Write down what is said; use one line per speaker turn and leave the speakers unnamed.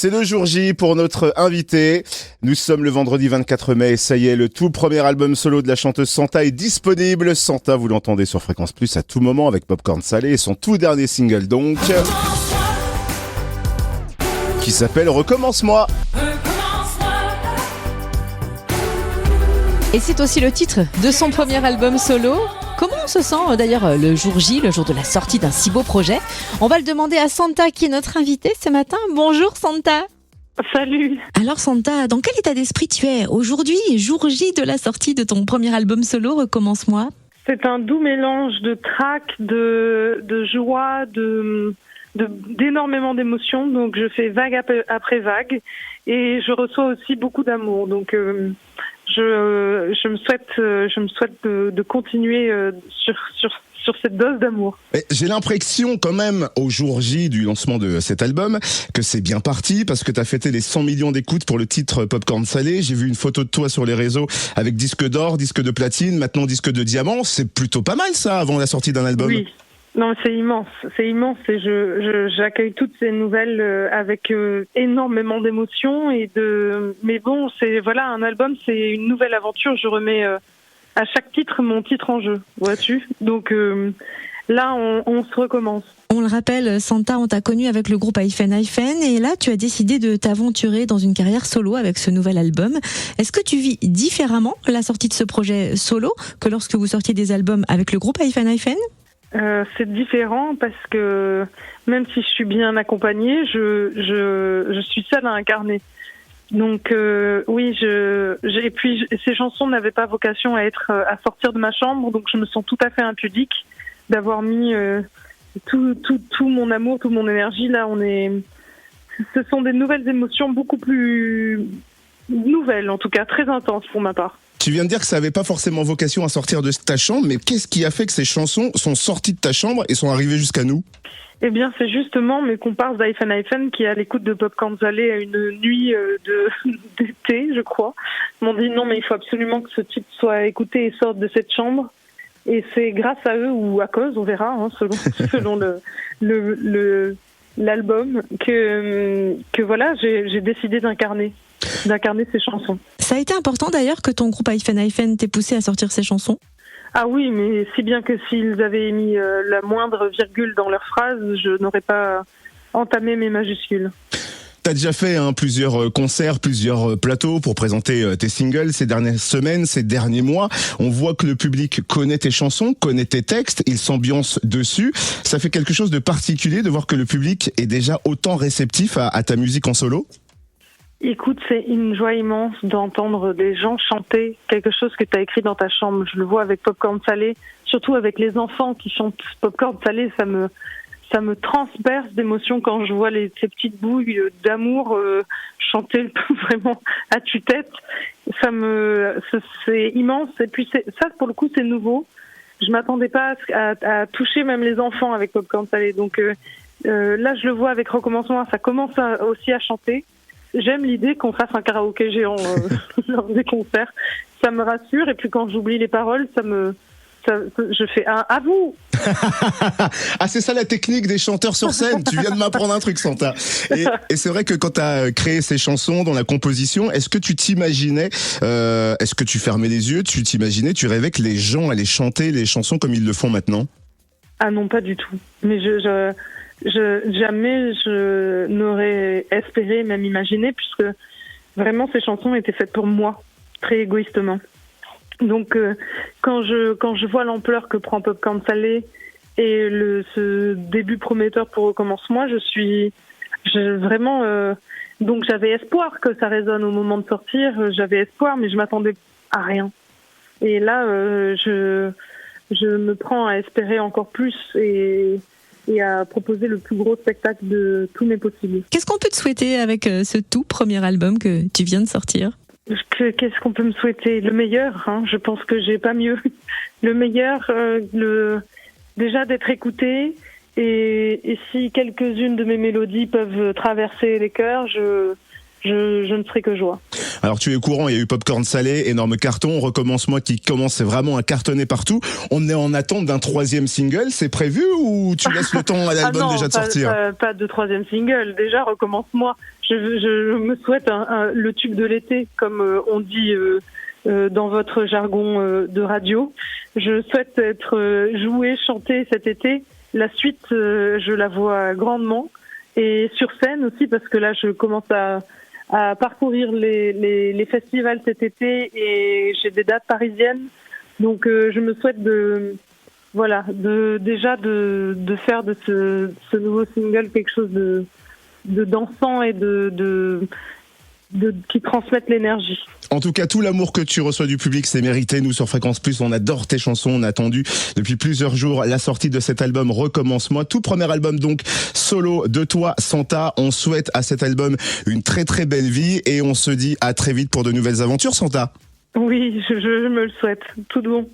C'est le jour J pour notre invité. Nous sommes le vendredi 24 mai et ça y est, le tout premier album solo de la chanteuse Santa est disponible. Santa, vous l'entendez sur Fréquence Plus à tout moment avec Popcorn Salé et son tout dernier single donc, qui s'appelle Recommence-moi.
Et c'est aussi le titre de son premier album solo. Comment on se sent d'ailleurs le jour J, le jour de la sortie d'un si beau projet? On va le demander à Santa qui est notre invitée ce matin. Bonjour Santa.
Salut.
Alors Santa, dans quel état d'esprit tu es aujourd'hui, jour J de la sortie de ton premier album solo, Recommence-moi?
C'est un doux mélange de trac, de joie, d'énormément d'émotions. Donc je fais vague après vague et je reçois aussi beaucoup d'amour. Donc je me souhaite de continuer sur cette dose d'amour.
J'ai l'impression quand même au jour J du lancement de cet album que c'est bien parti parce que t'as fêté les 100 millions d'écoutes pour le titre Popcorn Salé. J'ai vu une photo de toi sur les réseaux avec disque d'or, disque de platine, maintenant disque de diamant. C'est plutôt pas mal ça avant la sortie d'un album.
Oui. Non, c'est immense et j'accueille toutes ces nouvelles avec énormément d'émotion mais bon, un album, c'est une nouvelle aventure. Je remets à chaque titre mon titre en jeu, vois-tu. Donc là, on se recommence.
On le rappelle, Santa, on t'a connu avec le groupe Hyphen et là, tu as décidé de t'aventurer dans une carrière solo avec ce nouvel album. Est-ce que tu vis différemment la sortie de ce projet solo que lorsque vous sortiez des albums avec le groupe Hyphen?
C'est différent parce que même si je suis bien accompagnée, je suis seule à incarner. Donc oui, et puis ces chansons n'avaient pas vocation à sortir de ma chambre, donc je me sens tout à fait impudique d'avoir mis tout mon amour, toute mon énergie là. Ce sont des nouvelles émotions beaucoup plus nouvelles, en tout cas très intenses pour ma part.
Tu viens de dire que ça n'avait pas forcément vocation à sortir de ta chambre, mais qu'est-ce qui a fait que ces chansons sont sorties de ta chambre et sont arrivées jusqu'à nous?
Eh bien, c'est justement mes comparses d'Hyphen qui, à l'écoute de Popcorn Salé à une nuit d'été, je crois, m'ont dit non, mais il faut absolument que ce titre soit écouté et sorte de cette chambre. Et c'est grâce à eux, ou à cause, on verra, selon l'album, que voilà, j'ai décidé d'incarner ces chansons.
Ça a été important d'ailleurs que ton groupe Hyphen t'ait poussé à sortir ces chansons?
Ah oui, mais si bien que s'ils avaient mis la moindre virgule dans leur phrase, je n'aurais pas entamé mes majuscules.
T'as déjà fait plusieurs concerts, plusieurs plateaux pour présenter tes singles ces dernières semaines, ces derniers mois. On voit que le public connaît tes chansons, connaît tes textes, il s'ambiance dessus. Ça fait quelque chose de particulier de voir que le public est déjà autant réceptif à ta musique en solo?
Écoute, c'est une joie immense d'entendre des gens chanter quelque chose que tu as écrit dans ta chambre. Je le vois avec Popcorn Salé, surtout avec les enfants qui chantent Popcorn Salé, ça me transperce d'émotion quand je vois ces petites bouilles d'amour chanter vraiment à tue-tête. C'est immense. Et puis ça, pour le coup, c'est nouveau. Je m'attendais pas à toucher même les enfants avec Popcorn Salé. Donc là, je le vois avec Recommencement, ça commence aussi à chanter. J'aime l'idée qu'on fasse un karaoké géant lors des concerts. Ça me rassure. Et puis quand j'oublie les paroles, je fais un « à vous ».
Ah, c'est ça la technique des chanteurs sur scène. Tu viens de m'apprendre un truc, Santa. Et c'est vrai que quand tu as créé ces chansons dans la composition, est-ce que tu t'imaginais, est-ce que tu fermais les yeux, tu rêvais que les gens allaient chanter les chansons comme ils le font maintenant?
Ah non, pas du tout. Mais jamais je n'aurais espéré, même imaginé, puisque vraiment ces chansons étaient faites pour moi, très égoïstement. Donc quand je vois l'ampleur que prend Popcorn Salé et ce début prometteur pour Recommence-moi, donc j'avais espoir que ça résonne au moment de sortir, j'avais espoir, mais je m'attendais à rien. Et là, je me prends à espérer encore plus et à proposer le plus gros spectacle de tous mes possibles.
Qu'est-ce qu'on peut te souhaiter avec ce tout premier album que tu viens de sortir?
Qu'est-ce qu'on peut me souhaiter? Le meilleur, je pense que j'ai pas mieux. Le meilleur, déjà d'être écouté, et si quelques-unes de mes mélodies peuvent traverser les cœurs, je ne ferai que joie.
Alors tu es au courant, il y a eu Popcorn Salé, énorme carton, Recommence-moi qui commence vraiment à cartonner partout. On est en attente d'un 3e single, c'est prévu ou tu laisses le temps à l'album déjà de sortir?
Pas de 3e single, déjà Recommence-moi. Je me souhaite le tube de l'été, comme on dit dans votre jargon de radio. Je souhaite être jouée, chantée cet été. La suite, je la vois grandement. Et sur scène aussi, parce que là, je commence à parcourir les festivals cet été et j'ai des dates parisiennes. Donc, je me souhaite de faire de ce nouveau single quelque chose de dansant et qui transmette l'énergie.
En tout cas, tout l'amour que tu reçois du public, c'est mérité. Nous, sur Fréquence Plus, on adore tes chansons. On a attendu depuis plusieurs jours la sortie de cet album Recommence-moi. Tout premier album, donc, solo de toi, Santa. On souhaite à cet album une très très belle vie et on se dit à très vite pour de nouvelles aventures, Santa.
Oui, je me le souhaite. Tout de bon.